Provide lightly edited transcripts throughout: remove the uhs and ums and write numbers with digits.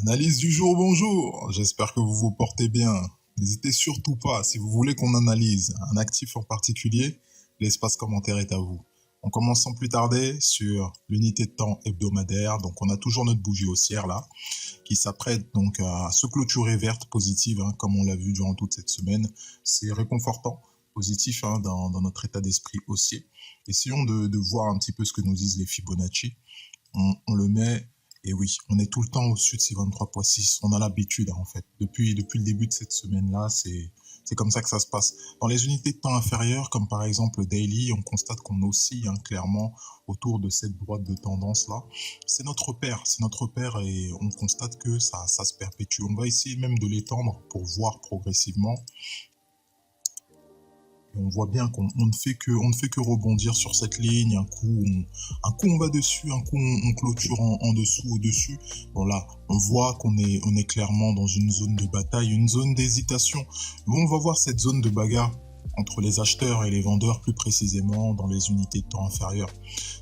Analyse du jour, bonjour. J'espère que vous vous portez bien. N'hésitez surtout pas, si vous voulez qu'on analyse un actif en particulier, l'espace commentaire est à vous. On commence sans plus tarder sur l'unité de temps hebdomadaire. Donc on a toujours notre bougie haussière là, qui s'apprête donc à se clôturer verte, positive, comme on l'a vu durant toute cette semaine. C'est réconfortant, positif dans notre état d'esprit haussier. Essayons de voir un petit peu ce que nous disent les Fibonacci. On le met, et oui, on est tout le temps au-dessus de ces 23,6. On a l'habitude, en fait. Depuis le début de cette semaine-là, c'est comme ça que ça se passe. Dans les unités de temps inférieures, comme par exemple le daily, on constate qu'on oscille clairement autour de cette droite de tendance-là. C'est notre repère et on constate que ça se perpétue. On va essayer même de l'étendre pour voir progressivement. Et on voit bien qu'on ne fait que rebondir sur cette ligne. Un coup on va dessus, un coup on clôture en dessous, au-dessus. Bon là, on voit qu'on est clairement dans une zone de bataille, une zone d'hésitation. Bon, on va voir cette zone de bagarre entre les acheteurs et les vendeurs, plus précisément dans les unités de temps inférieures.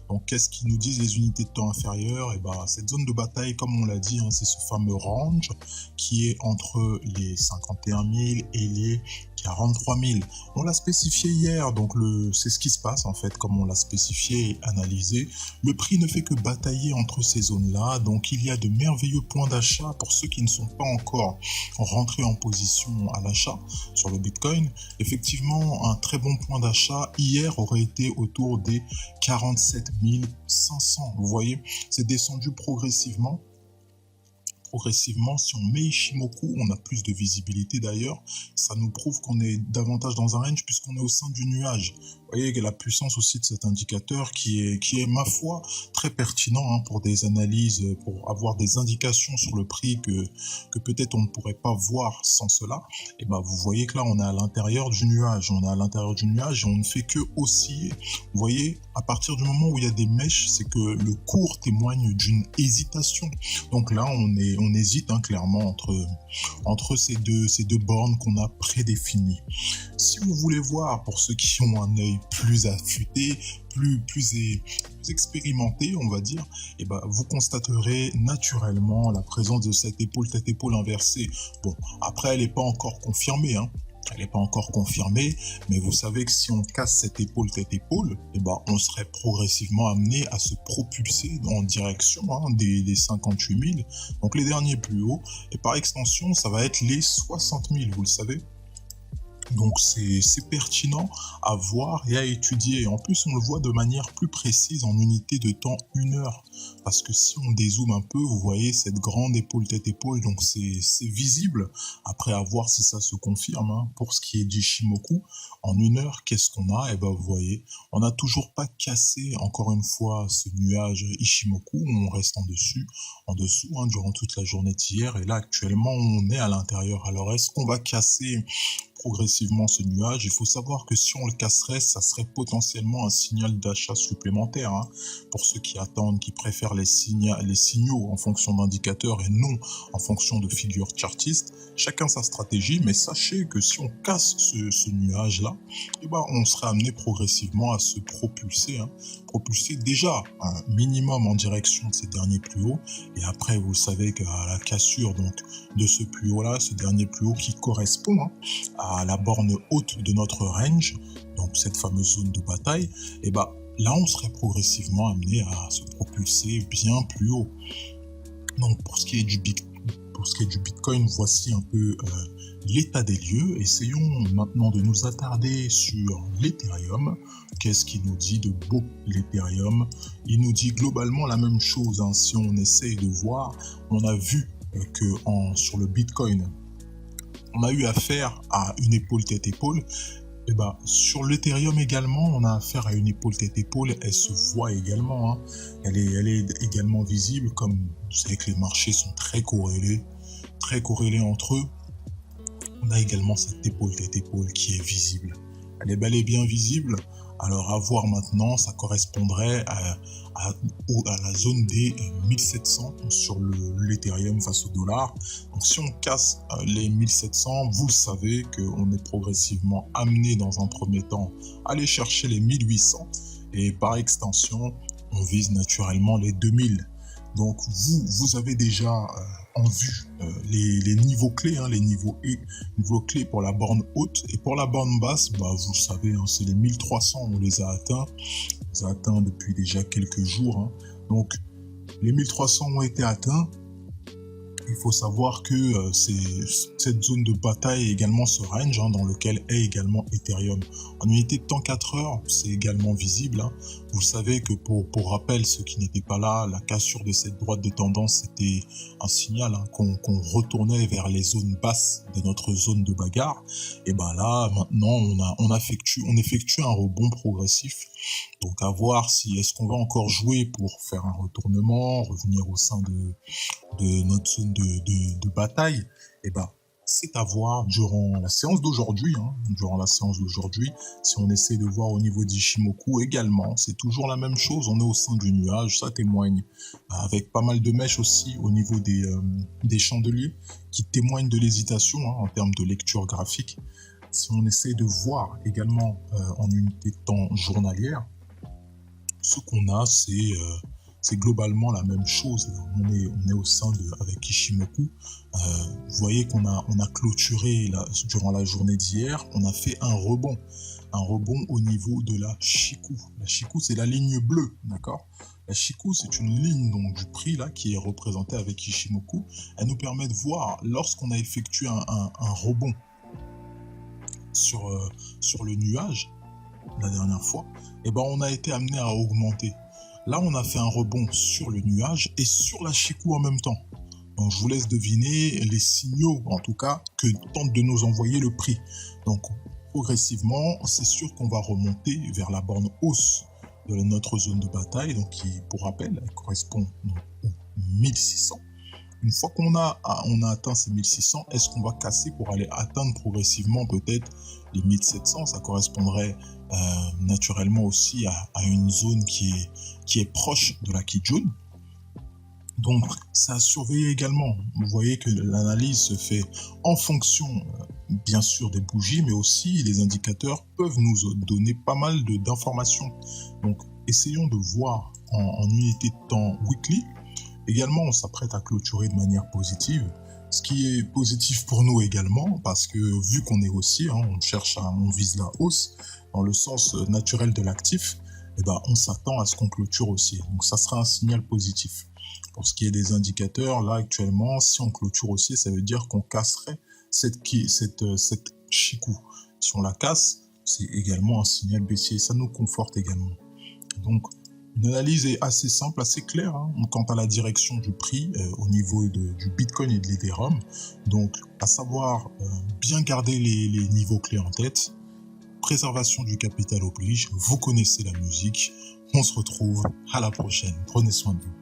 Donc, qu'est-ce qu'ils nous disent les unités de temps inférieures? Et cette zone de bataille, comme on l'a dit, c'est ce fameux range qui est entre les 51 000 et les 43 000. On l'a spécifié hier, donc c'est ce qui se passe en fait, comme on l'a spécifié et analysé. Le prix ne fait que batailler entre ces zones-là, donc il y a de merveilleux points d'achat pour ceux qui ne sont pas encore rentrés en position à l'achat sur le Bitcoin. Effectivement, un très bon point d'achat hier aurait été autour des 47 500. Vous voyez, c'est descendu progressivement. Si on met Ishimoku, on a plus de visibilité d'ailleurs. Ça nous prouve qu'on est davantage dans un range puisqu'on est au sein du nuage. Vous voyez la puissance aussi de cet indicateur qui est ma foi, très pertinent pour des analyses, pour avoir des indications sur le prix que peut-être on ne pourrait pas voir sans cela. Et vous voyez que là, on est à l'intérieur du nuage. On est à l'intérieur du nuage et on ne fait que osciller. Vous voyez, à partir du moment où il y a des mèches, c'est que le cours témoigne d'une hésitation. Donc là, on hésite clairement entre ces deux bornes qu'on a prédéfinies. Si vous voulez voir, pour ceux qui ont un œil plus affûté, plus expérimenté, on va dire, vous constaterez naturellement la présence de cette tête-épaule inversée. Bon, après, elle n'est pas encore confirmée, Elle n'est pas encore confirmée, mais vous savez que si on casse cette tête-épaule, on serait progressivement amené à se propulser en direction des 58 000, donc les derniers plus hauts, et par extension, ça va être les 60 000, vous le savez. Donc c'est pertinent à voir et à étudier. En plus, on le voit de manière plus précise en unité de temps 1 heure. Parce que si on dézoome un peu, vous voyez cette grande tête-épaule, donc c'est visible. Après, à voir si ça se confirme. Pour ce qui est d'Ishimoku, en 1 heure, qu'est-ce qu'on a? Vous voyez, on n'a toujours pas cassé, encore une fois, ce nuage Ishimoku. On reste en dessous, durant toute la journée d'hier. Et là, actuellement, on est à l'intérieur. Alors, est-ce qu'on va casser progressivement ce nuage? Il faut savoir que si on le casserait, ça serait potentiellement un signal d'achat supplémentaire. Pour ceux qui attendent, qui préfèrent les signaux en fonction d'indicateurs et non en fonction de figures chartistes, chacun sa stratégie, mais sachez que si on casse ce nuage-là, on serait amené progressivement à se propulser, propulser déjà un minimum en direction de ces derniers plus hauts, et après vous savez qu'à la cassure donc de ce plus haut-là, ce dernier plus haut qui correspond à la borne haute de notre range, donc cette fameuse zone de bataille, là on serait progressivement amené à se propulser bien plus haut. Donc pour ce qui est du Bitcoin, voici un peu l'état des lieux. Essayons maintenant de nous attarder sur l'Ethereum. Qu'est-ce qu'il nous dit de beau, l'Ethereum? Il nous dit globalement la même chose. Si on essaye de voir, on a vu que sur le Bitcoin, on a eu affaire à une épaule tête-épaule. Sur l'Ethereum également, on a affaire à une épaule tête-épaule. Elle se voit également. Elle est également visible, comme vous savez que les marchés sont très corrélés entre eux. On a également cette épaule tête-épaule qui est visible. Elle est bel et bien visible. Alors à voir maintenant, ça correspondrait à la zone des 1700 sur l'Ethereum face au dollar. Donc si on casse les 1700, vous savez qu'on est progressivement amené dans un premier temps à aller chercher les 1800 et par extension, on vise naturellement les 2000. Donc vous avez déjà en vue les niveaux clés, hein, les niveaux clés pour la borne haute. Et pour la borne basse, bah, vous le savez, hein, c'est les 1300, on les a atteints. On les a atteints depuis déjà quelques jours. Hein. Donc, les 1300 ont été atteints. Il faut savoir que cette zone de bataille est également ce range hein, dans lequel est également Ethereum. En unité de temps 4 heures, c'est également visible. Hein. Vous savez que pour rappel, ceux qui n'étaient pas là, la cassure de cette droite de tendance, c'était un signal hein, qu'on retournait vers les zones basses de notre zone de bagarre. Et ben là, maintenant, on effectue un rebond progressif. Donc à voir si est-ce qu'on va encore jouer pour faire un retournement, revenir au sein de notre zone de bataille. Et ben c'est à voir durant la séance d'aujourd'hui. Hein. Durant la séance d'aujourd'hui, si on essaie de voir au niveau d'Ishimoku également, c'est toujours la même chose. On est au sein du nuage, ça témoigne. Avec pas mal de mèches aussi au niveau des chandeliers qui témoignent de l'hésitation hein, en termes de lecture graphique. Si on essaie de voir également en unité de temps journalière, ce qu'on a, c'est globalement la même chose. On est au sein avec Ishimoku. Vous voyez qu'on a clôturé durant la journée d'hier, on a fait un rebond au niveau de la Chikou. La Chikou, c'est la ligne bleue, d'accord? La Chikou, c'est une ligne donc, du prix là, qui est représentée avec Ishimoku. Elle nous permet de voir, lorsqu'on a effectué un rebond sur le nuage, la dernière fois, et ben on a été amené à augmenter. Là, on a fait un rebond sur le nuage et sur la Chikou en même temps. Donc, je vous laisse deviner les signaux, en tout cas, que tente de nous envoyer le prix. Donc, progressivement, c'est sûr qu'on va remonter vers la borne hausse de notre zone de bataille, donc qui, pour rappel, elle correspond aux 1600. Une fois qu'on a atteint ces 1600, est-ce qu'on va casser pour aller atteindre progressivement peut-être les 1700? Ça correspondrait naturellement aussi à une zone qui est proche de la Kijun. Donc, ça a surveillé également. Vous voyez que l'analyse se fait en fonction, bien sûr, des bougies, mais aussi les indicateurs peuvent nous donner pas mal d'informations. Donc, essayons de voir en unité de temps weekly. Également, on s'apprête à clôturer de manière positive, ce qui est positif pour nous également, parce que vu qu'on est haussier, hein, on vise la hausse dans le sens naturel de l'actif, et ben, on s'attend à ce qu'on clôture haussier. Donc ça sera un signal positif. Pour ce qui est des indicateurs, là actuellement, si on clôture haussier, ça veut dire qu'on casserait cette Chikou. Si on la casse, c'est également un signal baissier. Ça nous conforte également. Donc, une analyse est assez simple, assez claire hein, quant à la direction du prix au niveau du Bitcoin et de l'Ethereum. Donc, à savoir bien garder les niveaux clés en tête. Préservation du capital oblige. Vous connaissez la musique. On se retrouve à la prochaine. Prenez soin de vous.